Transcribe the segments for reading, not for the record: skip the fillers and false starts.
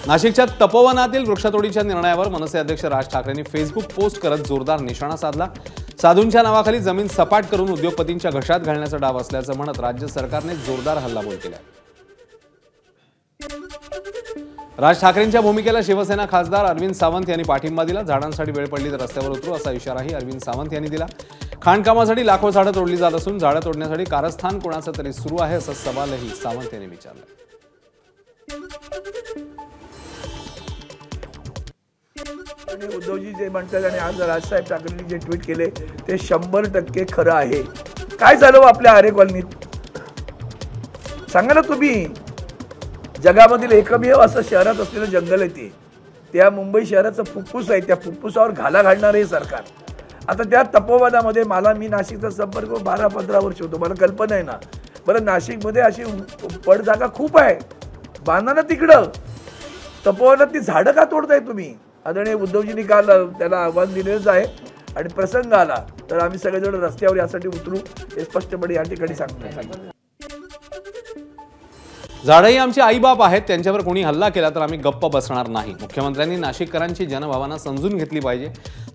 नाशिकच्या तपोवनातील वृक्षतोडीच्या निर्णयावर मनसे अध्यक्ष राज ठाकरेंनी फेसबुक पोस्ट करत जोरदार निशाणा साधला। साधूंच्या नावाखाली जमीन सपाट करून उद्योगपतींच्या घशात घालण्याचा डाव असल्याचं म्हणत राज्य सरकारने जोरदार हल्लाबोल केला। राज ठाकरेंच्या भूमिकेला शिवसेना खासदार अरविंद सावंत यांनी पाठिंबा दिला। झाडांसाठी वेळ पडली तर रस्त्यावर उतरू असा इशाराही अरविंद सावंत यांनी दिला। खाणकामासाठी लाखो झाडं तोडली जात असून झाडं तोडण्यासाठी कारस्थान कोणाचं तरी सुरू आहे असा सवालही सावंत यांनी विचारला। उद्धवजी जे म्हणतात आणि आज राजसाहेब ठाकरेंनी जे ट्विट केले ते 100% खरं आहे। काय झालं आपल्या आरे कॉलनीत सांगा ना तुम्ही। जगामधील एकमेव असं शहरात असलेलं जंगल आहे ते, त्या मुंबई शहराचं फुफ्फुस आहे। त्या फुफ्फुसावर घाला घालणार आहे सरकार। आता त्या तपोवनामध्ये मी नाशिकचा संपर्क 12-15 वर्ष होतो, मला कल्पना आहे ना। बरं नाशिकमध्ये अशी पडजागा खूप आहे, बांधा ना तिकडं। तपोवनात ती झाडं का तोडताय तुम्ही? आदरणीय उद्धवजींनी काल त्याला आव्हान दिलेलंच आहे आणि प्रसंग आला तर आम्ही सगळेजण रस्त्यावर यासाठी उतरू हे स्पष्टपणे या ठिकाणी सांगतो। झाडंही आमचे आईबाप आहेत, त्यांच्यावर कोणी हल्ला केला तर आम्ही गप्प बसणार नाही। मुख्यमंत्र्यांनी नाशिककरांची जनभावना समजून घेतली पाहिजे।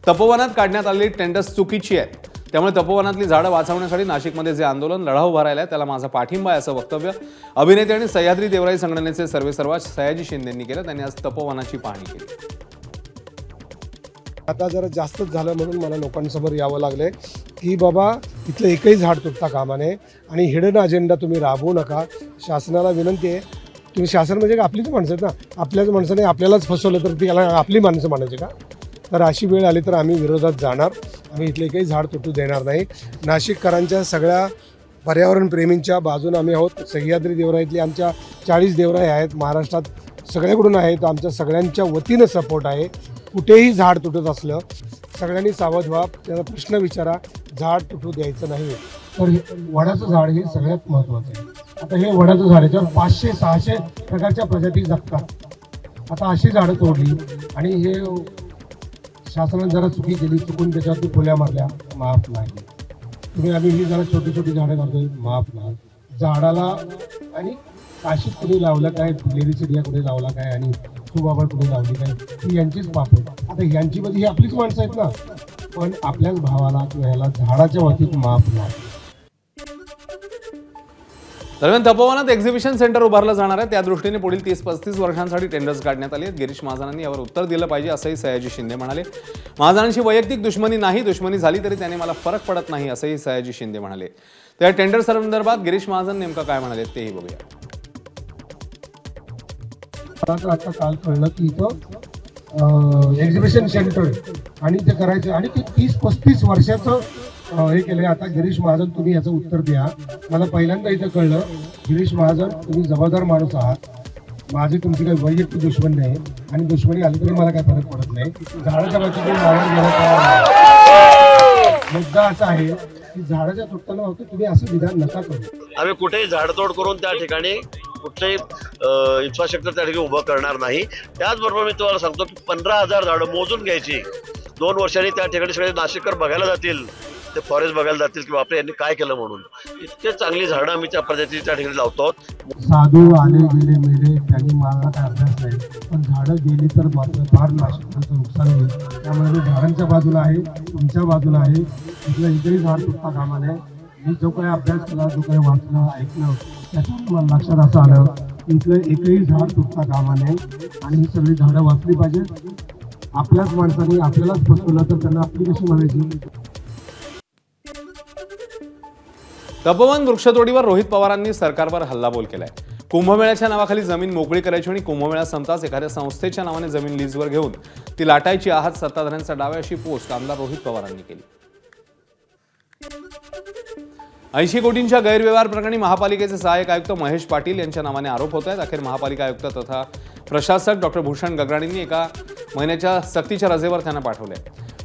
तपोवनात काढण्यात आलेली टेंडर्स चुकीची आहेत, त्यामुळे तपोवनातली झाडं वाचवण्यासाठी नाशिकमध्ये जे आंदोलन लढा उभा राहिलाय त्याला माझा पाठिंबा आहे असं वक्तव्य अभिनेते आणि सह्याद्री देवराई संघटनेचे सर्वेसर्वा सयाजी शिंदेंनी केलं। त्यांनी आज तपोवनाची पाहणी केली। आता जरा जास्तच झालं म्हणून मला लोकांसमोर यावं लागलंय की बाबा इथलं एकही झाड तुटता कामा नये आणि हिडन अजेंडा तुम्ही राबवू नका। शासनाला विनंती आहे, तुम्ही शासन म्हणजे आपलीच माणसं आहेत ना, आपल्याच माणसाने आपल्यालाच फसवलं तर ती याला आपली माणसं म्हणायची का? तर अशी वेळ आली तर आम्ही विरोधात जाणार, आम्ही इथलं एकही झाड तुटू देणार नाही। नाशिककरांच्या सगळ्या पर्यावरणप्रेमींच्या बाजूने आम्ही आहोत। सह्याद्री देवराईतली आमच्या 40 देवराई आहेत, महाराष्ट्रात सगळ्याकडून आहेत, आमच्या सगळ्यांच्या वतीनं सपोर्ट आहे। कुठेही झाड तुटत असलं सगळ्यांनी सावध व्हा, त्याचा प्रश्न विचारा, झाड तुटू द्यायचं नाही। तर वडाचं झाड हे सगळ्यात महत्त्वाचं आहे। आता हे वडाचं झाड याच्यावर 500-600 प्रकारच्या प्रजाती जगतात। आता अशी झाडं तोडली आणि हे शासनाने जरा चुकी केली, चुकून त्याच्यावरती फुल्या मारल्या, माफ नाही। आम्ही ही जरा छोटी छोटी झाडं करतोय, माफ नाही। झाडाला आणि काशीत कुठे लावलं काय, लेडी चिडिया कुठे लावला काय आणि सुबाबा कुठे लावली काय, ही यांचीच पाप आहे। आता यांची मध्ये ही आपलीच माणसं आहेत ना, पण आपल्याच भावाला किंवा ह्याला झाडाच्या वतीत माफ नाही। दरम्यान तपोवनात एक्झिबिशन सेंटर उभारलं जाणार आहे, त्या दृष्टीने पुढील 30-35 वर्षांसाठी टेंडर्स काढण्यात आले आहेत। गिरीश महाजनांनी यावर उत्तर दिलं पाहिजे असंही सयाजी शिंदे म्हणाले। महाजनांशी वैयक्तिक दुश्मनी नाही, दुश्मनी झाली तरी त्याने मला फरक पडत नाही असंही सयाजी शिंदे म्हणाले। त्या टेंडर संदर्भात गिरीश महाजन नेमकं काय म्हणाले तेही बघूया। आता काल कळलं की इथं एक्झिबिशन सेंटर आणि ते करायचं आणि ते 30-35 वर्षाचं हे केलं। आता गिरीश महाजन तुम्ही याचं उत्तर द्या। मला पहिल्यांदा इथं कळलं गिरीश महाजन तुम्ही जबाबदार माणूस आहात, माझी तुमची काही वैयक्तिक दुश्मन नाही आणि दुश्मनी आली तरी मला काही फरक पडत नाही। झाडाच्या बाजूने मारून गेलं मुद्दा असा आहे की झाडाच्या तुटताना होतं, तुम्ही असं विधान नका करू। आम्ही कुठेही झाडतोड करून त्या ठिकाणी कुठेही इन्फ्रास्ट्रक्चर त्या ठिकाणी उभं करणार नाही। त्याचबरोबर मी तुम्हाला सांगतो की 15,000 झाडं मोजून घ्यायची, 2 वर्षांनी त्या ठिकाणी सगळे नाशिककर बघायला जातील, ते फॉरेस्ट बघायला जातील की बापरे यांनी काय केलं म्हणून। इतके चांगली झाडं आम्ही त्या प्रजातीची त्या ठिकाणी लावतो। साधू आले गेले मेले त्यांनी मला काय अभ्यास नाही, पण झाडं गेली तर मात्र फार नाशिकचं नुकसान होईल। त्यामुळे मी झाडांच्या बाजूला आहे, तुमच्या बाजूला आहे। इथलं एकही झाड तुटता कामा नये। मी जो काही अभ्यास केला, जो काही वाचलं ऐकलं त्याच्यावर मला लक्षात असं आलं की इथलं एकही झाड तुटता कामा नये आणि ही सगळी झाडं वाचली पाहिजे। आपल्याच माणसाने आपल्यालाच फसवलं तर त्यांना आपली कशी म्हणायची? तपोवन वृक्षतोडीवर रोहित पवारांनी सरकारवर हल्लाबोल केलाय। कुंभमेळ्याच्या नावाखाली जमीन मोकळी करायची आणि कुंभमेळा संपताच एखाद्या संस्थेच्या नावाने जमीन लीजवर घेऊन ती लाटायची आहात सत्ताधाऱ्यांचा डाव आहे अशी पोस्ट आमदार रोहित पवारांनी केली। 80 कोटींच्या गैरव्यवहार प्रकरणी महापालिकेचे सहाय्यक आयुक्त महेश पाटील यांच्या नावाने आरोप होत आहेत। अखेर महापालिका आयुक्त तथा प्रशासक डॉक्टर भूषण गगराणींनी एका महिन्याच्या सक्तीच्या रजेवर त्यांना पाठवले।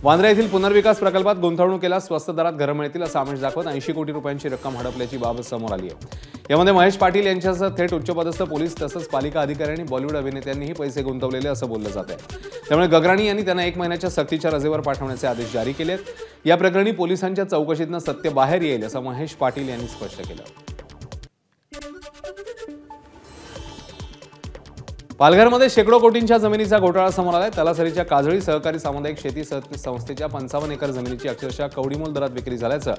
वांद्रे येथील पुनर्विकास प्रकल्पात गुंतवणुकीला स्वस्त दरात घरं मिळतील असा आमिष दाखवत 80 कोटी रुपयांची रक्कम हडपल्याची बाब समोर आली आहे। यामध्ये महेश पाटील यांच्यासह थेट उच्चपदस्थ पोलीस तसंच पालिका अधिकारी आणि बॉलिवूड अभिनेत्यांनीही पैसे गुंतवलेले असं बोललं जात आहे। त्यामुळे गगराणी यांनी त्यांना 1 महिन्याच्या सक्तीच्या रजेवर पाठवण्याचे आदेश जारी केले आहेत। या प्रकरणी पोलिसांच्या चौकशीतनं सत्य बाहेर येईल असं महेश पाटील यांनी स्पष्ट केलं। पालघरमध्ये शेकडो कोटींच्या जमिनीचा घोटाळा समोर आलाय। तलासरीच्या काजळी सहकारी सामुदायिक शेती संस्थेच्या 55 एकर जमिनीची अक्षरशः कवडीमोल दरात विक्री झाल्याचं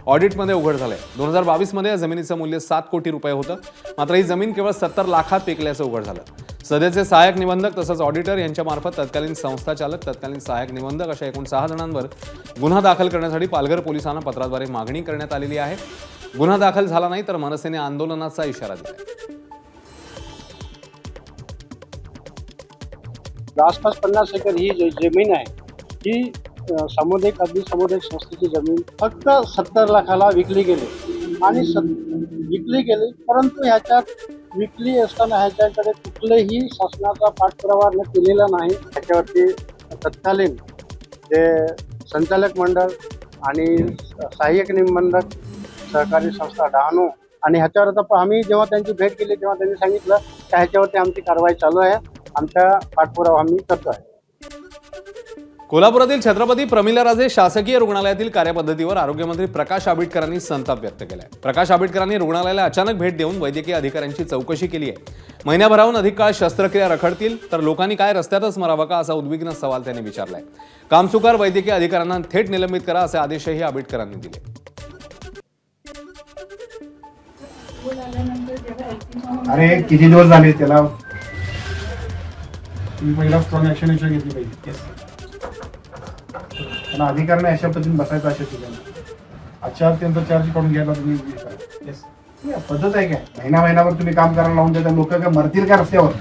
ऑडिटमध्ये उघड झालंय। 2022 मध्ये या जमिनीचं मूल्य 7 कोटी रुपये होतं, मात्र ही जमीन केवळ 70 लाखात विकल्याचं उघड झालं। सध्याचे सहाय्यक निबंधक तसंच ऑडिटर यांच्यामार्फत तत्कालीन संस्था चालक, तत्कालीन सहाय्यक निबंधक अशा एकूण 6 जणांवर गुन्हा दाखल करण्यासाठी पालघर पोलिसांना पत्राद्वारे मागणी करण्यात आलेली आहे। गुन्हा दाखल झाला नाही तर मनसेने आंदोलनाचा इशारा दिला। आसपास 50 एकर ही जमीन आहे ही सामुदायिक सामुदायिक संस्थेची जमीन फक्त 70 लाखाला विकली गेली आणि विकली गेली, परंतु ह्याच्यात विकली असताना ह्याच्याकडे कुठलेही शासनाचा पाठपुरावा न केलेला नाही। त्याच्यावरती तत्कालीन जे संचालक मंडळ आणि सहाय्यक निबंधक सहकारी संस्था डहाणू आणि ह्याच्यावर आता आम्ही जेव्हा त्यांची भेट केली तेव्हा त्यांनी सांगितलं की ह्याच्यावरती आमची कारवाई चालू आहे, आमचा पाठपुरावा आम्ही करतो आहे। कोल्हापुरातील छत्रपती प्रमिलाराजे शासकीय रुग्णालयातील कार्यपद्धतीवर आरोग्यमंत्री प्रकाश आंबेडकरांनी संताप व्यक्त केलाय। प्रकाश आंबेडकरांनी रुग्णालयाला अचानक भेट देऊन वैद्यकीय अधिकाऱ्यांची चौकशी केली आहे। महिन्याभराहून अधिक काळ शस्त्रक्रिया रखडतील तर लोकांनी काय रस्त्यातच मरावं का असा उद्विग्न सवाल त्यांनी विचारलाय। कामचुकार वैद्यकीय अधिकाऱ्यांना थेट निलंबित करा असे आदेशही आंबेडकरांनी दिले। अरे किती दिवस झाले त्याला, तुम्ही पहिला स्ट्रॉंग ऍक्शन घेतली पाहिजे। पण अधिकाऱ्यांना अशा पद्धतीने बसायचं अशा ठिकाणी आचार त्यांचा चार्ज काढून घ्यायला तुम्ही पद्धत आहे काय? महिनाभर तुम्ही काम करायला लावून देता, लोक काय मरतील का रस्त्यावर?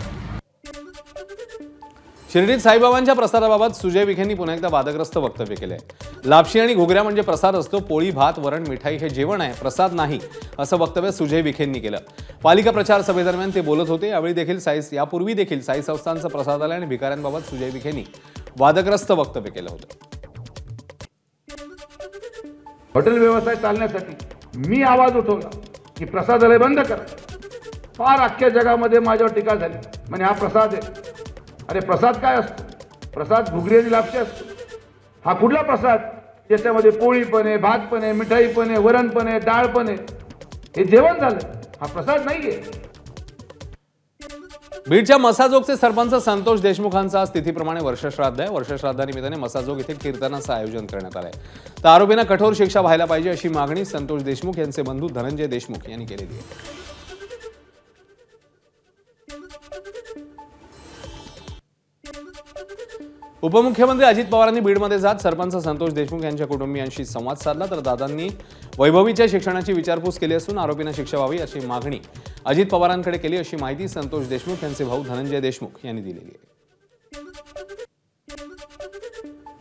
शिर्डीत साईबाबांच्या प्रसादाबाबत सुजय विखेंनी पुन्हा एकदा वादग्रस्त वक्तव्य केलंय। लापशी आणि घुगऱ्या म्हणजे प्रसाद असतो, पोळी भात वरण मिठाई हे जेवण आहे, प्रसाद नाही असं वक्तव्य सुजय विखेंनी केलं। पालिका प्रचार सभेदरम्यान ते बोलत होते। यापूर्वी देखील साई संस्थांचं प्रसादालय आणि भिकाऱ्यांबाबत सुजय विखेंनी वादग्रस्त वक्तव्य केलं होतं। हॉटेल व्यवसाय चालण्यासाठी मी आवाज उठवला की प्रसादालय बंद करा। फार अख्ख्या जगामध्ये माझ्यावर टीका झाली, म्हणजे हा प्रसाद आहे। अरे प्रसाद काय असतो? प्रसाद घुगरी आणि लापशी असतो। हा कुठला प्रसाद? ज्याच्यामध्ये पोळी पण आहे, भात पण आहे, मिठाई पण आहे, वरण पण आहे, डाळ पण आहे, हे जेवण झालं, हा प्रसाद नाहीये। बीडच्या मसाजोगचे सरपंच संतोष देशमुखांचा आज तिथीप्रमाणे वर्षश्राद्ध आहे। वर्षश्राद्धानिमित्ताने मसाजोग येथे कीर्तनाचं आयोजन करण्यात आलंय। तर आरोपींना कठोर शिक्षा व्हायला पाहिजे अशी मागणी संतोष देशमुख यांचे बंधू धनंजय देशमुख यांनी केलेली आहे। उपमुख्यमंत्री अजित पवारांनी बीडमध्ये जात सरपंच संतोष देशमुख यांच्या कुटुंबियांशी संवाद साधला, तर दादांनी वैभवीच्या शिक्षणाची विचारपूस केली असून आरोपींना शिक्षा व्हावी अशी मागणी अजित पवारांकडे केली अशी माहिती संतोष देशमुख यांचे भाऊ धनंजय देशमुख यांनी दिलेली आहे।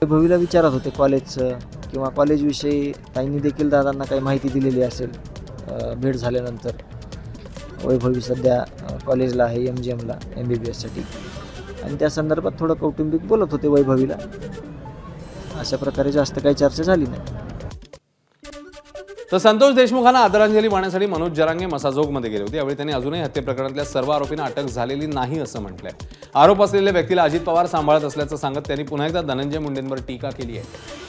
वैभवीला विचारत होते कॉलेजचं किंवा कॉलेजविषयी, ताईंनी देखील दादांना काही माहिती दिलेली असेल। भेट झाल्यानंतर वैभवी सध्या कॉलेजला आहे, MGMला MBBSसाठी, आणि त्या संदर्भात थोडं कौटुंबिक बोलत होते वैभवीला। अशा प्रकारे जास्त काही चर्चा झाली नाही। तर संतोष देशमुखांना आदरांजली वाहण्यासाठी मनोज जरांगे मसाजोगमध्ये गेले होते। यावेळी त्यांनी अजूनही हत्ये प्रकरणातल्या सर्व आरोपींना अटक झालेली नाही असं म्हटलंय। आरोप असलेल्या व्यक्तीला अजित पवार सांभाळत असल्याचं सांगत त्यांनी पुन्हा एकदा धनंजय मुंडेंवर टीका केली आहे।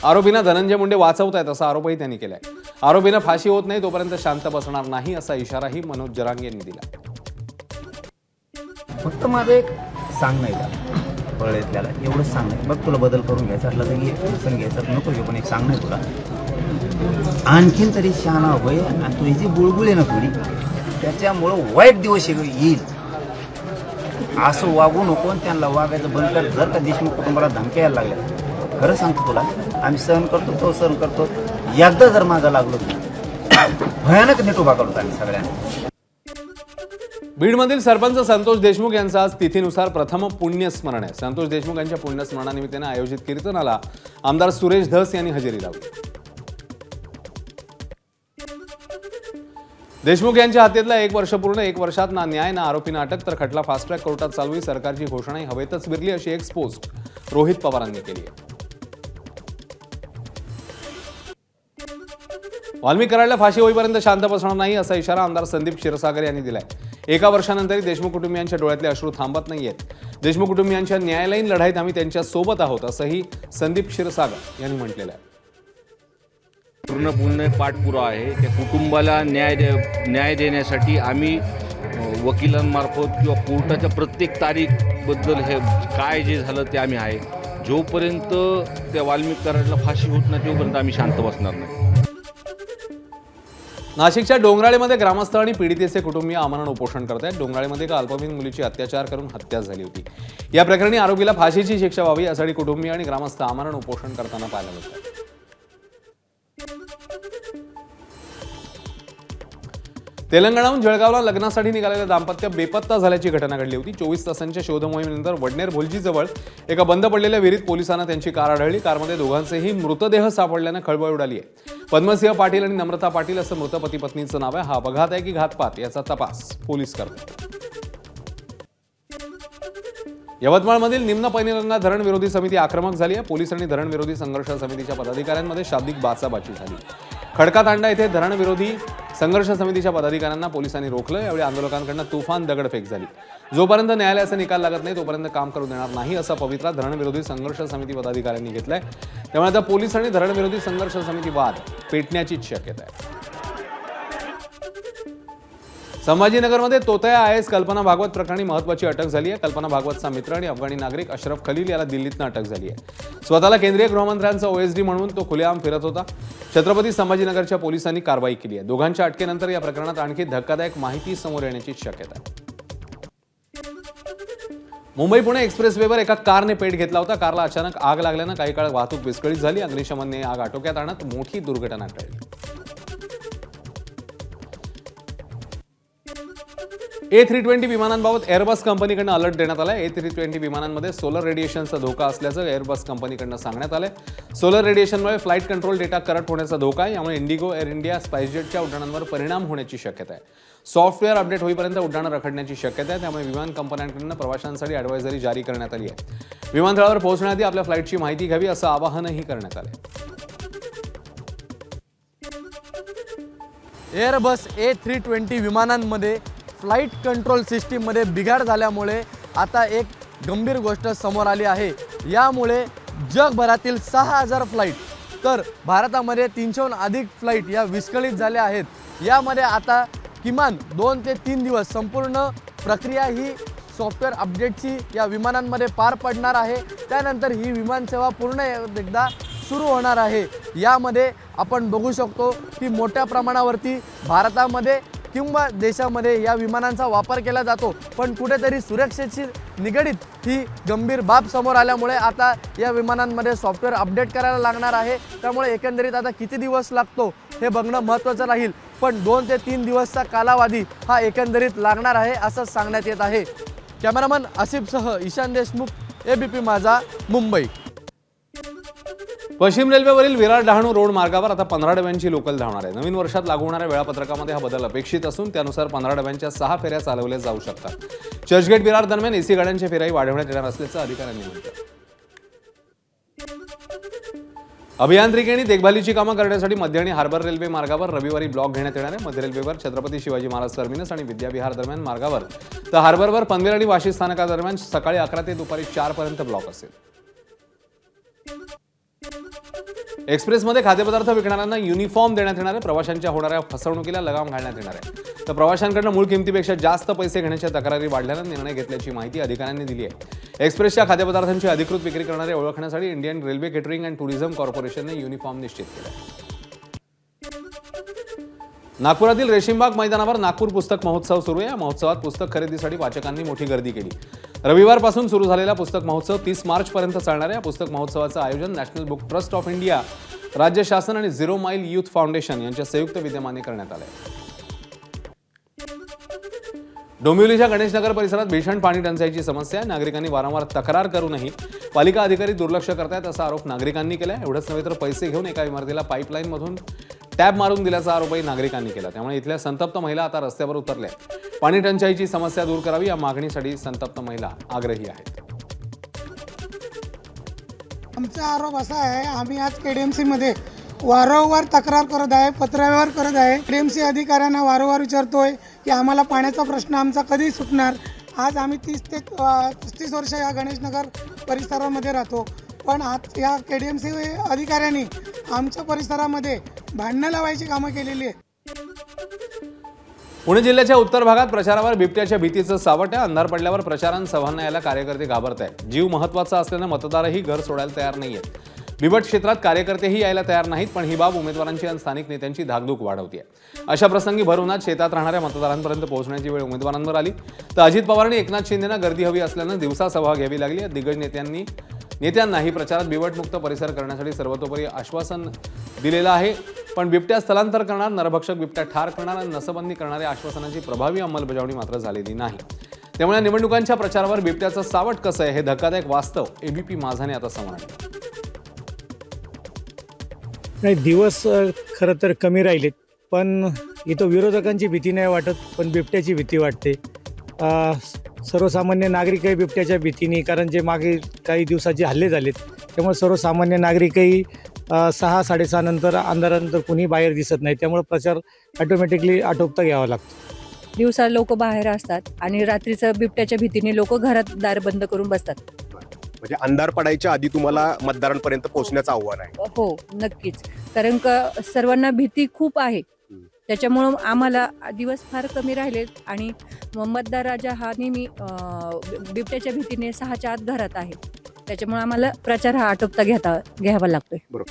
आरोपींना धनंजय मुंडे वाचवतायत असा आरोपही त्यांनी केलाय। आरोपींना फाशी होत नाही तोपर्यंत शांत बसणार नाही असा इशाराही मनोज जरांगे यांनी दिला। फक्त माझं एक सांग नाही का पळेतल्याला एवढंच सांग नाही, बघ तुला बदल करून घ्यायचा असला तर ये, प्रसंग घ्यायचा नको घेऊ, पण एक सांग नाही तुला आणखीन तरी शहाणा होय। आणि तुझी जी बुळबुळ आहे ना थोडी, त्याच्यामुळं वाईट दिवस येईल असं वागू नको आणि त्यांना वागायचं बंद कर। जर का देशमुख कुटुंबाला धमक्या यायला लागल्या, खरं सांगतो तुला, आम्ही सहन करतो, तो सहन करतो। एकदा जर मागं लागलो भयानक नेट उभा करतो आम्ही सगळ्यांना। बीडमधील सरपंच संतोष देशमुख यांचं आज तिथीनुसार प्रथम पुण्यस्मरण आहे। संतोष देशमुख यांच्या पुण्यस्मरणानिमित्ताने आयोजित कीर्तनाला आमदार सुरेश धस यांनी हजेरी लावली। देशमुख यांच्या हत्येतला 1 वर्ष पूर्ण, 1 वर्षात ना न्याय ना आरोपींना अटक, तर खटला फास्ट ट्रॅक कोर्टात चालू। सरकारची घोषणाही हवेतच विरली अशी एक्स पोस्ट रोहित पवारांनी केली आहे। वाल्मिक कराडला फाशी होईपर्यंत शांत बसणार नाही असा इशारा आमदार संदीप क्षीरसागर यांनी दिलाय। 1 वर्षानंतरही देशमुख कुटुंबियांच्या डोळ्यातले अश्रू थांबत नाहीयेत। देशमुख कुटुंबियांच्या न्यायालयीन लढाईत आम्ही त्यांच्या सोबत आहोत असंही संदीप क्षीरसागर यांनी म्हटलेलं आहे। पूर्ण पाठपुरावा आहे। त्या कुटुंबाला न्याय देण्यासाठी आम्ही वकिलांमार्फत किंवा कोर्टाच्या प्रत्येक तारीखबद्दल हे काय जे झालं ते आम्ही आहे. जोपर्यंत त्या वाल्मिक कराडला फाशी होत नाही तोपर्यंत आम्ही शांत बसणार नाही. नाशिकच्या डोंगराळेमध्ये ग्रामस्थ आणि पीडितेचे कुटुंबीय आमरण उपोषण करत आहेत. डोंगराळेमध्ये एका अल्पवयीन मुलीची अत्याचार करून हत्या झाली होती. या प्रकरणी आरोपीला फाशीची शिक्षा व्हावी यासाठी कुटुंबीय आणि ग्रामस्थ आमरण उपोषण करताना पाहायला मिळतात. तेलंगणाहून जळगावला लग्नासाठी निघालेलं दाम्पत्य बेपत्ता झाल्याची घटना घडली होती. 24 तासांच्या शोध मोहिमेनंतर वडनेर भोलजीजवळ एका बंद पडलेल्या विहिरीत पोलिसांना त्यांची कार आढळली. कारमध्ये दोघांचेही मृतदेह सापडल्यानं खळबळ उडाली आहे. पद्मसिंह पाटील आणि नम्रता पाटील असं मृत पती पत्नीचं नाव आहे. हा अपघात आहे की घातपात याचा तपास पोलीस करतात. यवतमाळमधील निम्न पैनगंगा धरण विरोधी समिती आक्रमक झाली आहे. पोलीस आणि धरण विरोधी संघर्ष समितीच्या पदाधिकाऱ्यांमध्ये शाब्दिक बाचाबाची झाली. खडकातांडा येथे धरण विरोधी संघर्ष समितीच्या पदाधिकाऱ्यांना पोलिसांनी रोखलं. यावेळी आंदोलकांकडून तुफान दगडफेक झाली. जोपर्यंत न्यायालयाचा निकाल लागत नाही तोपर्यंत काम करू देणार नाही असा पवित्रा धरण विरोधी संघर्ष समिती पदाधिकाऱ्यांनी घेतलाय. त्यामुळे आता पोलीस आणि धरण विरोधी संघर्ष समिती वाद पेटण्याचीच शक्यता आहे. संभाजीनगरमध्ये तोतया आयएस कल्पना भागवत प्रकरणी महत्त्वाची अटक झाली आहे. कल्पना भागवतचा मित्र आणि अफगाणी नागरिक अशरफ खलील याला दिल्लीतनं अटक झाली आहे. स्वतःला केंद्रीय गृहमंत्र्यांचा ओएसडी म्हणून तो खुलेआम फिरत होता. छत्रपती संभाजीनगरच्या पोलिसांनी कारवाई केली आहे. दोघांच्या अटकेनंतर या प्रकरणात आणखी धक्कादायक माहिती समोर येण्याची शक्यता आहे. मुंबई पुणे एक्सप्रेसवेवर एका कारने पेट घेतला होता. कारला अचानक आग लागल्यानं काही काळ वाहतूक विस्कळीत झाली. अग्निशमनने आग आटोक्यात आणत मोठी दुर्घटना टळली. A320 विमानांबाबत एअरबस कंपनीकडून अलर्ट देण्यात आलाय. A320 विमानांमध्ये सोलर रेडिएशनचा धोका असल्याचं एअरबस कंपनीकडून सांगण्यात आलंय. सोलर रेडिएशनमुळे फ्लाईट कंट्रोल डेटा करप्ट होण्याचा धोका आहे. यामुळे इंडिगो, एअर इंडिया, स्पाइसजेटच्या उड्डाणांवर परिणाम होण्याची शक्यता आहे. सॉफ्टवेअर अपडेट होईपर्यंत उड्डाणं रखडण्याची शक्यता आहे. त्यामुळे विमान कंपन्यांकडून प्रवाशांसाठी ॲडवायझरी जारी करण्यात आली आहे. विमानतळावर पोहोचण्याआधी आपल्या फ्लाईटची माहिती घ्यावी असं आवाहनही करण्यात आलं. एअरबस A320 विमानांमध्ये फ्लाईट कंट्रोल सिस्टीममध्ये बिघाड झाल्यामुळे आता एक गंभीर गोष्ट समोर आली आहे. यामुळे जगभरातील 6000 फ्लाईट तर भारतामध्ये 300हून अधिक फ्लाईट या विस्कळीत झाल्या आहेत. यामध्ये आता किमान 2 ते 3 दिवस संपूर्ण प्रक्रिया ही सॉफ्टवेअर अपडेटची या विमानांमध्ये पार पडणार आहे. त्यानंतर ही विमानसेवा पुन्हा एकदा सुरू होणार आहे. यामध्ये आपण बघू शकतो की मोठ्या प्रमाणावरती भारतामध्ये किंवा देशामध्ये या विमानांचा वापर केला जातो. पण कुठेतरी सुरक्षेशी निगडीत ही गंभीर बाब समोर आल्यामुळे आता या विमानांमध्ये सॉफ्टवेअर अपडेट करायला लागणार आहे. त्यामुळे एकंदरीत आता किती दिवस लागतो हे बघणं महत्त्वाचं राहील. पण 2 ते 3 दिवसचा कालावधी हा एकंदरीत लागणार आहे असं सांगण्यात येत आहे. कॅमेरामन आसिफसह ईशान देशमुख, ABP माझा, मुंबई. पश्चिम रेल्वेवरील विरार डहाणू रोड मार्गावर आता 15 डब्यांची लोकल धावणार आहे. नवीन वर्षात लागू होणाऱ्या वेळापत्रकामध्ये हा बदल अपेक्षित असून त्यानुसार 15 डब्यांच्या 6 फेऱ्या चालवल्या जाऊ शकतात. चर्चगेट विरार दरम्यान AC गाड्यांच्या फेऱ्याही वाढवण्यात येणार असल्याचं अधिकाऱ्यांनी म्हटलं. अभियांत्रिकी आणि देखभालीची कामं करण्यासाठी मध्य आणि हार्बर रेल्वे मार्गावर रविवारी ब्लॉक घेण्यात येणार आहे. मध्य रेल्वेवर छत्रपती शिवाजी महाराज टर्मिनस आणि विद्याविहार दरम्यान मार्गावर तर हार्बरवर पनवेल आणि वाशी स्थानकादरम्यान सकाळी 11 ते दुपारी 4 पर्यंत ब्लॉक असेल. एक्सप्रेसमध्ये खाद्यपदार्थ विकणाऱ्यांना युनिफॉर्म देण्यात येणार आहे. प्रवाशांच्या होणाऱ्या फसवणुकीला लगाम घालण्यात येणार आहे. तर प्रवाशांकडून मूळ किमतीपेक्षा जास्त पैसे घेण्याच्या तक्रारी वाढल्यानं निर्णय घेतल्याची माहिती अधिकाऱ्यांनी दिली आहे. एक्सप्रेसच्या खाद्यपदार्थांची अधिकृत विक्री करणारे ओळखण्यासाठी इंडियन रेल्वे केटरिंग अँड टुरिझम कॉर्पोरेशनने युनिफॉर्म निश्चित केला. नागपुरातील रेशीमबाग मैदानावर नागपूर पुस्तक महोत्सव सुरू आहे. या महोत्सवात पुस्तक खरेदीसाठी वाचकांनी मोठी गर्दी केली. रविवारपासून सुरू झालेला पुस्तक महोत्सव 30 मार्चपर्यंत चालणार आहे. या पुस्तक महोत्सवाचं आयोजन national book trust of India, राज्य शासन आणि 0 माईल यूथ फाउंडेशन यांच्या संयुक्त विद्यमाने करण्यात आलं आहे. डोंबिवलीच्या गणेशनगर परिसरात भीषण पाणी टंचाईची समस्या आहे. नागरिकांनी वारंवार तक्रार करूनही पालिका अधिकारी दुर्लक्ष करतायत असा आरोप नागरिकांनी केला आहे. एवढंच नव्हे तर पैसे घेऊन एका इमारतीला पाईपलाईनमधून टॅब मारून दिल्याचा आरोपही नागरिकांनी केला. त्यामुळे इथल्या संतप्त महिला आता रस्त्यावर उतरल्या. पाणी टंचाईची समस्या दूर करावी या मागणीसाठी संतप्त महिला आग्रही आहेत. आमचा आरोप असा आहे, आम्ही आज KDMC मध्ये वारंवार तक्रार करत आहे, पत्रव्यवहार करत आहे. KDMC अधिकाऱ्यांना वारंवार विचारतोय की आम्हाला पाण्याचा प्रश्न आमचा कधी सुटणार. आज आम्ही 30 ते 35 वर्ष या गणेशनगर परिसरामध्ये राहतो. पण आज या KDMC अधिकाऱ्यांनी आमच्या परिसरामध्ये भांडणं लावायची कामं केलेली आहेत. पुणे जिल्ह्याच्या उत्तर भागात प्रचारावर बिबट्याच्या भीतीचं सावट आहे. अंधार पडल्यावर प्रचारांना सभांना यायला कार्यकर्ते घाबरत आहेत. जीव महत्त्वाचा असल्यानं मतदारही घर सोडायला तयार नाहीयेत. बिबट क्षेत्रात कार्यकर्तेही यायला तयार नाहीत, पण ही बाब उमेदवारांची आणि स्थानिक नेत्यांची धाकधूक वाढवते. अशा प्रसंगी भर उन्हात शेतात राहणाऱ्या मतदारांपर्यंत पोहोचण्याची वेळ उमेदवारांवर आली. तर अजित पवार आणि एकनाथ शिंदेंना गर्दी हवी असल्यानं दिवसा सभा घ्यावी लागली. दिग्गज नेत्यांनाही प्रचारात बिबटमुक्त परिसर करण्यासाठी सर्वतोपरी आश्वासन दिलेलं आहे. पण बिबट्या स्थलांतर करणार, नरभक्षक बिबट्या ठार करणार आणि नसबंदी करणाऱ्या आश्वासनाची प्रभावी अंमलबजावणी मात्र झालेली नाही. त्यामुळे निवडणुकांच्या प्रचारावर बिबट्याचं सावट कसं आहे हे धक्कादायक वास्तव एबीपी माझाने आता समोर आणलं. नाही, दिवस खरं तर कमी राहिलेत, पण इथं विरोधकांची भीती नाही वाटत, पण बिबट्याची भीती वाटते. सर्वसामान्य नागरिकही बिबट्याच्या भीतीने, कारण जे मागे काही दिवसाचे हल्ले झालेत त्यामुळे सर्वसामान्य नागरिकही 6-6:30 नंतर अंधारानंतर कुणी बाहेर दिसत नाही. त्यामुळे प्रचार ऑटोमॅटिकली आटोपता घ्यावा लागतो. दिवसा लोक बाहेर असतात आणि रात्रीचं बिबट्याच्या भीतीने लोक घरात दार बंद करून बसतात. म्हणजे अंधार पडायच्या आधी तुम्हाला मतदारांपर्यंत पोहोचण्याचं आव्हान आहे. हो, नक्कीच. कारण सर्वांना भीती खूप आहे. त्याच्यामुळं आम्हाला दिवस फार कमी राहिलेत आणि मतदार राजा हा नेहमी बिबट्याच्या भीतीने 6च्या आत घरात आहे. त्याच्यामुळे आम्हाला प्रचार हा आटोपता घ्यावा लागतोय.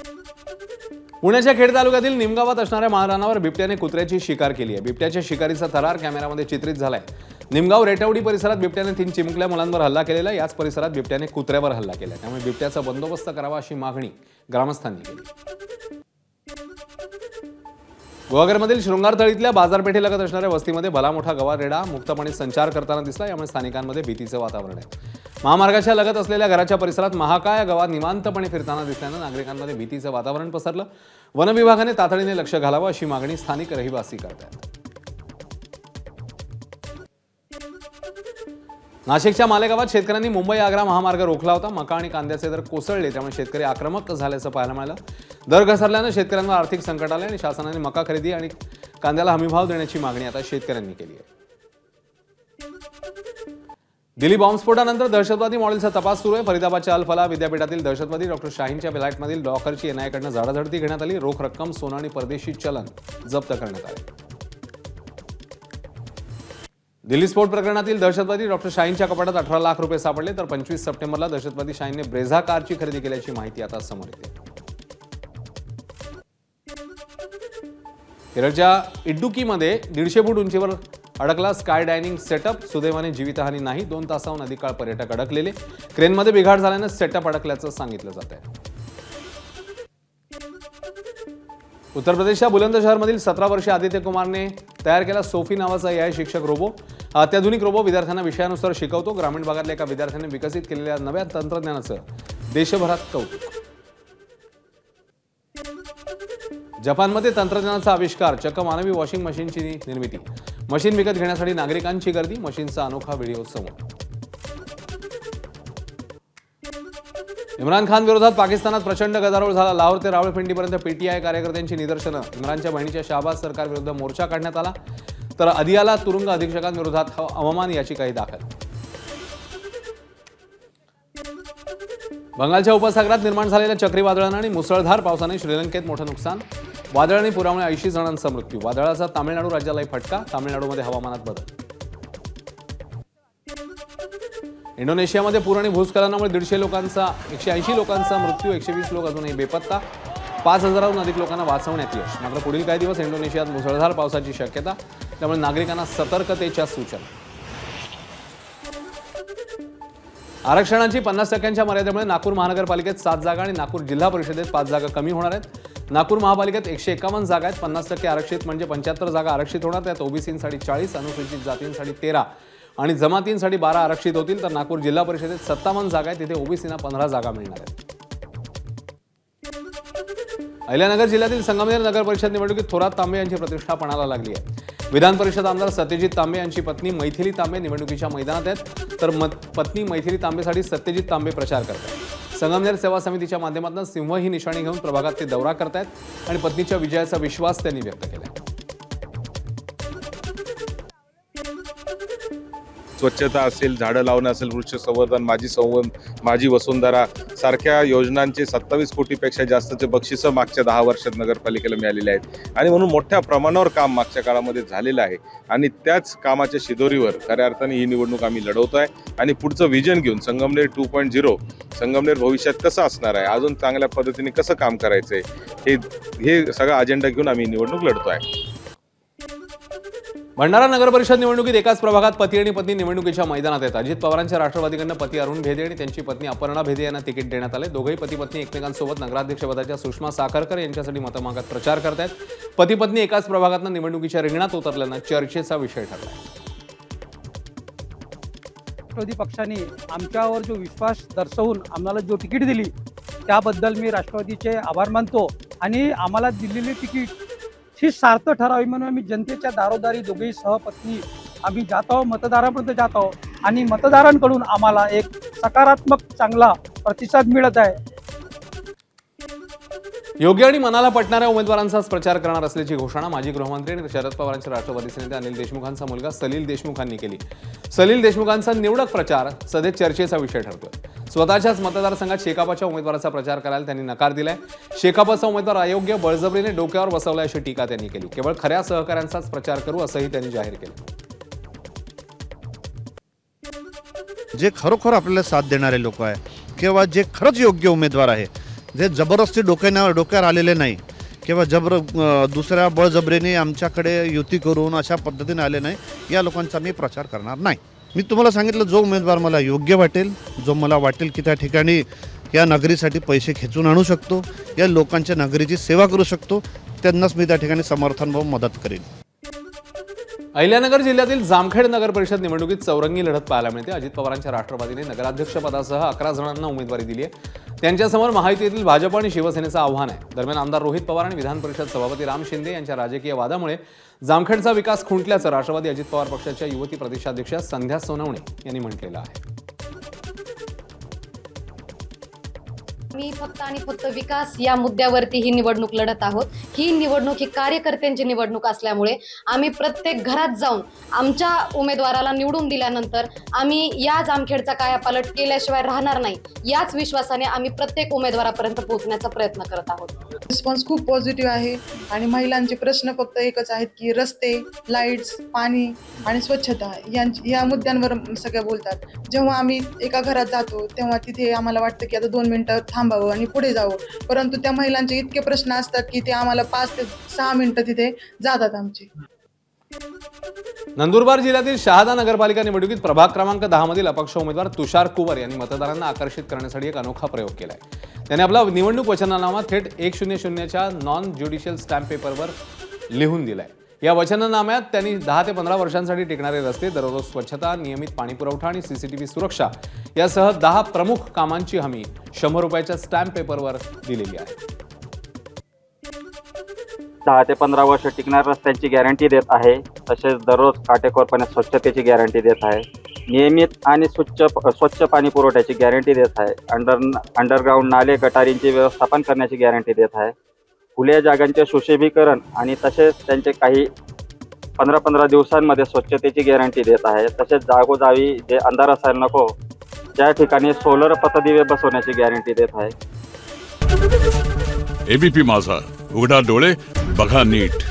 पुण्याच्या खेड तालुक्यातील निमगावात असणाऱ्या माळरानावर बिबट्याने कुत्र्याची शिकार केली आहे. बिबट्याच्या शिकारीचा थरार कॅमेऱ्यामध्ये चित्रित झालाय. निमगाव रेटवडी परिसरात बिबट्याने 3 चिमुकल्या मुलांवर हल्ला केलेला. याच परिसरात बिबट्याने कुत्र्यावर हल्ला केला. त्यामुळे बिबट्याचा बंदोबस्त करावा अशी मागणी ग्रामस्थांनी केली. गुहागरमधील शृंगारतळीतल्या बाजारपेठेलगत असणाऱ्या वस्तीमध्ये भला मोठा गवा रेडा मुक्तपणे संचार करताना दिसला. यामुळे स्थानिकांमध्ये भीतीचं वातावरण आहे. महामार्गाच्या लगत असलेल्या घराच्या परिसरात महाकाय गवा निवांतपणे फिरताना दिसल्यानं नागरिकांमध्ये भीतीचं वातावरण पसरलं. वन विभागाने तातडीने लक्ष घालावं अशी मागणी स्थानिक रहिवासी करतात. नाशिकच्या मालेगावात शेतकऱ्यांनी मुंबई आग्रा महामार्ग रोखला होता. मका आणि कांद्याचे दर कोसळले, त्यामुळे शेतकरी आक्रमक झाल्याचं पाहायला मिळालं. दर घसरल्यानं शेतकऱ्यांवर आर्थिक संकट आले आणि शासनाने मका खरेदी आणि कांद्याला हमीभाव देण्याची मागणी आता शेतकऱ्यांनी केली आहे. दिल्ली बॉम्बस्फोटानंतर दहशतवादी मॉडेलचा तपास सुरू आहे. फरीदाबादच्या अल फलाह विद्यापीठातील दहशतवादी डॉक्टर शाहीनच्या फ्लॅटमधील लॉकरची एनआयएकडनं झाडाझडती घेण्यात आली. रोख रक्कम, सोनं आणि परदेशी चलन जप्त करण्यात आले. दिल्ली स्फोट प्रकरणातील दहशतवादी डॉक्टर शाहीनच्या कपाटात 18 लाख रुपये सापडले. तर 25 सप्टेंबरला दहशतवादी शाहीनने ब्रेझा कारची खरेदी केल्याची माहिती आता समोर येते. केरळच्या इडुक्कीमध्ये 150 फूट उंचीवर अडकला स्काय डायनिंग सेटअप. सुदैवाने जीवितहानी नाही. 2 तासाहून अधिक काळ पर्यटक अडकलेले. क्रेनमध्ये बिघाड झाल्यानं सेटअप अडकल्याचं सांगितलं जात आहे. उत्तर प्रदेशच्या बुलंदशहरमधील 17 वर्षीय आदित्य कुमारने तयार केला सोफी नावाचा AI शिक्षक रोबो. अत्याधुनिक रोबो विद्यार्थ्यांना विषयानुसार शिकवतो. ग्रामीण भागातल्या एका विद्यार्थ्याने विकसित केलेल्या नव्या तंत्रज्ञानाचं देशभरात कौतुक. जपानमध्ये तंत्रज्ञानाचा आविष्कार, चक्क मानवी वॉशिंग मशीनची निर्मिती. मशीन विकत घेण्यासाठी नागरिकांची गर्दी. मशीनचा अनोखा व्हिडिओ समोर. इम्रान खान विरोधात पाकिस्तानात प्रचंड गदारोळ झाला. लाहोर ते रावळपिंडीपर्यंत PTI कार्यकर्त्यांची निदर्शनं. इम्रानच्या बहिणीच्या शहबाज सरकार विरुद्ध मोर्चा काढण्यात आला. तर अदियाला तुरुंग अधीक्षकांविरोधात अवमान याचिकाही दाखल. बंगालच्या उपसागरात निर्माण झालेल्या चक्रीवादळानं आणि मुसळधार पावसाने श्रीलंकेत मोठं नुकसान. वादळ आणि पुरामुळे 80 जणांचा मृत्यू. वादळाचा तामिळनाडू राज्यालाही फटका. तामिळनाडूमध्ये हवामानात बदल. इंडोनेशियामध्ये पूर आणि भूस्खलनामुळे 180 लोकांचा मृत्यू. 120 लोक अजूनही बेपत्ता. 5000हून अधिक लोकांना वाचवण्यात यश. मात्र पुढील काही दिवस इंडोनेशियात मुसळधार पावसाची शक्यता. त्यामुळे नागरिकांना सतर्कतेच्या सूचना. आरक्षणाची 50% मर्यादेमुळे नागपूर महानगरपालिकेत 7 जागा आणि नागपूर जिल्हा परिषदेत 5 जागा कमी होणार आहेत. नागपूर महापालिकेत 151 जागा आहेत. 50% आरक्षित म्हणजे 75 जागा आरक्षित होणार. त्यात ओबीसींसाठी 40, अनुसूचित जातींसाठी 13 आणि जमातींसाठी 12 आरक्षित होतील. तर नागपूर जिल्हा परिषदेत 57 जागा आहेत. तिथे ओबीसींना 15 जागा मिळणार आहेत. अहिल्यानगर जिल्ह्यातील संगमनेर नगर परिषद निवडणुकीत थोरात तांबे यांची प्रतिष्ठा पणाला लागली आहे. विधान परिषद आमदार सत्यजित तांबे यांची पत्नी मैथिली तांबे निवडणुकीच्या मैदानात आहेत. तर पत्नी मैथिली तांबेसाठी सत्यजित तांबे प्रचार करतात. संगमनेर सेवा समितीच्या माध्यमातून सिंह ही निशाणी घेऊन प्रभागात ते दौरा करतायत आणि पत्नीच्या विजयाचा विश्वास त्यांनी व्यक्त केला. स्वच्छता असेल, झाडं लावणं असेल, वृक्ष संवर्धन, माझी वसुंधरा सारख्या योजनांचे 27 कोटीपेक्षा जास्तचे बक्षिसं मागच्या 10 वर्षात नगरपालिकेला मिळालेले आहेत आणि म्हणून मोठ्या प्रमाणावर काम मागच्या काळामध्ये झालेलं आहे आणि त्याच कामाच्या शिदोरीवर खऱ्या अर्थाने ही निवडणूक आम्ही लढवतोय आणि पुढचं विजन घेऊन संगमनेर 2.0 संगमनेर भविष्यात कसं असणार आहे, अजून चांगल्या पद्धतीने कसं काम करायचंय हे सगळा अजेंडा घेऊन आम्ही निवडणूक लढतोय. भंडारा नगर परिषद निवडणुकीत एकाच प्रभागात पती आणि पत्नी निवडणुकीच्या मैदानात आहेत. अजित पवारांच्या राष्ट्रवादीकडनं पती अरुण भेदे आणि त्यांची पत्नी अपर्णा भेदे यांना तिकीट देण्यात आले. दोघंही पती पत्नी एकमेकांसोबत नगराध्यक्षपदाच्या सुषमा साखरकर यांच्यासाठी मतमागात प्रचार करतायत. पती पत्नी एकाच प्रभागातनं निवडणुकीच्या रिंगणात उतरल्यानं चर्चेचा विषय ठरला. राष्ट्रवादी पक्षाने आमच्यावर जो विश्वास दर्शवून आम्हाला जो तिकीट दिली त्याबद्दल मी राष्ट्रवादीचे आभार मानतो आणि आम्हाला दिलेली तिकीट ही सार्थ ठरावी म्हणून आम्ही जनतेच्या दारोदारी दोघेही सहपत्नी आम्ही जात आहोत, मतदारांपर्यंत जात आहोत आणि मतदारांकडून आम्हाला एक सकारात्मक चांगला प्रतिसाद मिळत आहे. योग्य आणि मनाला पटणाऱ्या उमेदवारांचाच प्रचार करणार असल्याची घोषणा माजी गृहमंत्री आणि शरद पवारांचे राष्ट्रवादीचे नेते अनिल देशमुखांचा मुलगा सलील देशमुखांनी केली. सलील देशमुखांचा निवडक प्रचार सध्या चर्चेचा विषय ठरतोय. स्वतःच्याच मतदारसंघात शेकापच्या उमेदवाराचा प्रचार करायला त्यांनी नकार दिलाय. शेकापचा उमेदवार अयोग्य, बळजबरीने डोक्यावर बसवलाय अशी टीका त्यांनी केली. केवळ खऱ्या सहकाऱ्यांचाच प्रचार करू असंही त्यांनी जाहीर केलं. जे खरोखर आपल्याला साथ देणारे लोक आहे किंवा जे खरंच योग्य उमेदवार आहे, जे जबरदस्ती डोक्यावर आलेले नाही किंवा दुसऱ्या बळजबरीने आमच्याकडे युती करून अशा पद्धतीने आले नाही, या लोकांचा मी प्रचार करणार नाही. मी तुम्हाला सांगितलं, जो उमेदवार मला योग्य वाटेल, जो मला वाटेल की त्या ठिकाणी या नगरीसाठी पैसे खेचून आणू शकतो, या लोकांच्या नगरीची सेवा करू शकतो, त्यांनाच मी त्या ठिकाणी समर्थन व मदत करेन. अहिल्यानगर जिल्ह्यातील जामखेड नगर परिषद निवडणुकीत चौरंगी लढत पाहायला मिळते. अजित पवारांच्या राष्ट्रवादीने नगराध्यक्षपदासह 11 जणांना उमेदवारी दिली आहे. त्यांच्यासमोर महायुतीतील भाजप आणि शिवसेनेचं आव्हान आहे. दरम्यान आमदार रोहित पवार आणि विधान परिषद सभापती राम शिंदे यांच्या राजकीय वादामुळे जामखेडचा विकास खुंटल्याचं राष्ट्रवादी अजित पवार पक्षाच्या युवती प्रदेशाध्यक्ष संध्या सोनवणे यांनी म्हटलेलं आहे. मी फक्त आणि फक्त विकास या मुद्द्यावरती ही निवडणूक लढत आहोत. ही निवडणूक ही कार्यकर्त्यांची निवडणूक असल्यामुळे आम्ही प्रत्येक घरात जाऊन आमच्या उमेदवाराला निवडून दिल्यानंतर आम्ही या जामखेडचा कायापालट केल्याशिवाय राहणार नाही, याच विश्वासाने आम्ही प्रत्येक उमेदवारापर्यंत पोहोचण्याचा प्रयत्न करत आहोत. रिस्पॉन्स खूप पॉझिटिव्ह आहे आणि महिलांचे प्रश्न फक्त एकच आहेत की रस्ते, लाईट्स, पाणी आणि स्वच्छता या मुद्द्यांवर सगळ्या बोलतात. जेव्हा आम्ही एका घरात जातो तेव्हा तिथे आम्हाला वाटतं की आता 2 मिनिटं थांबावं आणि पुढे जावं, परंतु त्या महिलांचे इतके प्रश्न असतात की ते आम्हाला 5 ते 6 मिनिटं तिथे जातात आमचे. नंदुरबार जिल्ह्यातील शहादा नगरपालिका निवडणुकीत प्रभाग क्रमांक 10 मधील अपक्ष उमेदवार तुषार कुवर यांनी मतदारांना आकर्षित करण्यासाठी एक अनोखा प्रयोग केलाय. त्याने आपला निवडणूक वचननामा थेट 100च्या नॉन ज्युडिशियल स्टॅम्प पेपरवर लिहून दिलाय. या वचननाम्यात त्यांनी 10 ते 15 वर्षांसाठी टिकणारे रस्ते, दररोज स्वच्छता, नियमित पाणी पुरवठा आणि सीसीटीव्ही सुरक्षा यासह 10 प्रमुख कामांची हमी 100 रुपयाच्या स्टॅम्प पेपरवर दिलेली आहे. 10 ते 15 वर्ष टिकणाऱ्या रस्त्यांची गॅरंटी देत आहे. तसेच दररोज काटेकोरपणे स्वच्छतेची गॅरंटी देत आहे. नियमित आणि स्वच्छ पाणी पुरवठ्याची गॅरंटी देत आहे. अंडरग्राऊंड नाले गटारींचे व्यवस्थापन करण्याची गॅरंटी देत आहे. खुल्या जागांचे सुशोभीकरण आणि तसेच त्यांचे काही 15-15 दिवसांमध्ये स्वच्छतेची गॅरंटी देत आहे. तसेच जागोजागी जे अंधार असायला नको त्या ठिकाणी सोलर पथदिवे बसवण्याची गॅरंटी देत आहे. एबीपी माझा, उघडा डोळे बघा नीट.